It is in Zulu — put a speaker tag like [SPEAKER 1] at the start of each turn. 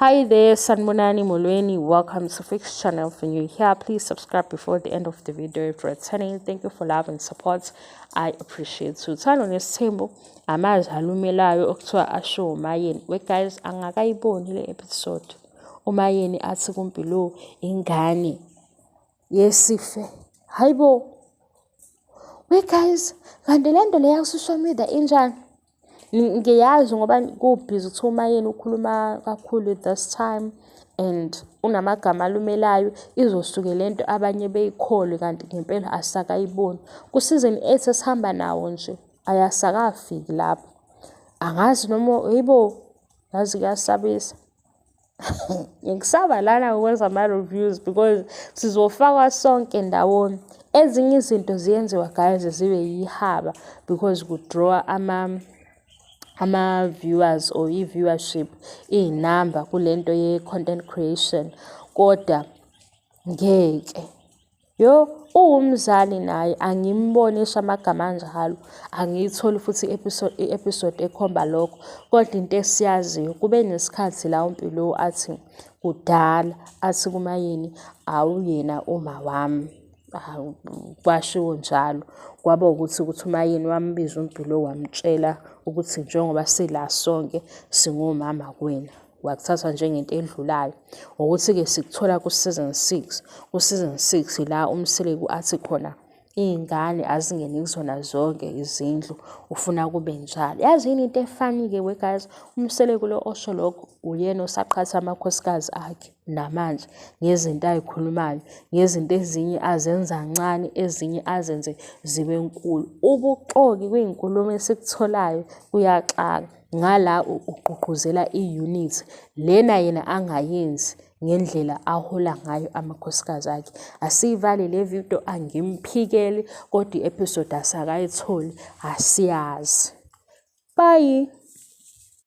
[SPEAKER 1] Hi there, Sanbonani Molweni. Welcome to Fix channel. If you're new here, please subscribe before the end of the video. If you're returning, thank you for love and support. I appreciate you. Turn on this table. Amaz halumelayo okuthiwa asho umayeni. We guys, angakayiboni le episode. Umayeni athi kumpilo ingane yesife. Hayibo. We guys, kanti le nto le social media injani? Ngiyazi ngoba kubhizi ukuthi umayeni ukhuluma kakhulu this time and unamagama alumelayo izosuke lento abanye beyikholwe kanti ngempela asakayiboni ku season 8 esihamba nawo nje ayasakafiki lapho angazi noma yibo yazi kuyasabisa ngikusaba lana ukwenza ama reviews because sizofaka sonke ndawonye ezinye izinto ziyenziwa guys zibe yihaba because ku draw ama-viewers or i-viewership iy'namba kulento ye-content creation kodwa ngeke uwumzali naye angimbonisha amagama anjalo angiyitholi futhi i-episode ekhomba lokho kodwa into esiyaziyo kube nesikhathi la umpilo athi kudala athi kumayeni awuyena uma wami kwashiwo njalo kwaba ukuthi umayeni wambiza umpilo wamtshela ukuthi njengoba sila sonke singomama kwena wakuthatha njengento edlulayo ukuthi-ke sikuthola ku-season 6 ku-season 6 la umseleki athi khona iy'ngane azingene kuzona zonke izindlu ufuna kube njalo yazi yini into efani-ke we guys umseleki lo osho lokho uyena osaqhatha amakhosikazi akhe namanje ngezinto ay'khulumayo ngezinto ezinye azenza ncane ezinye azenze zibe nkulu ubuxoki kwiy'nkulumo esikutholayo kuyaxaka ngala ugqugquzela i-unit lena yena angayenzi ngendlela ahola ngayo amakhosikazi akhe asiyivale le video angimphikeli kodwa i-episode asakayitholi asiyazi bye.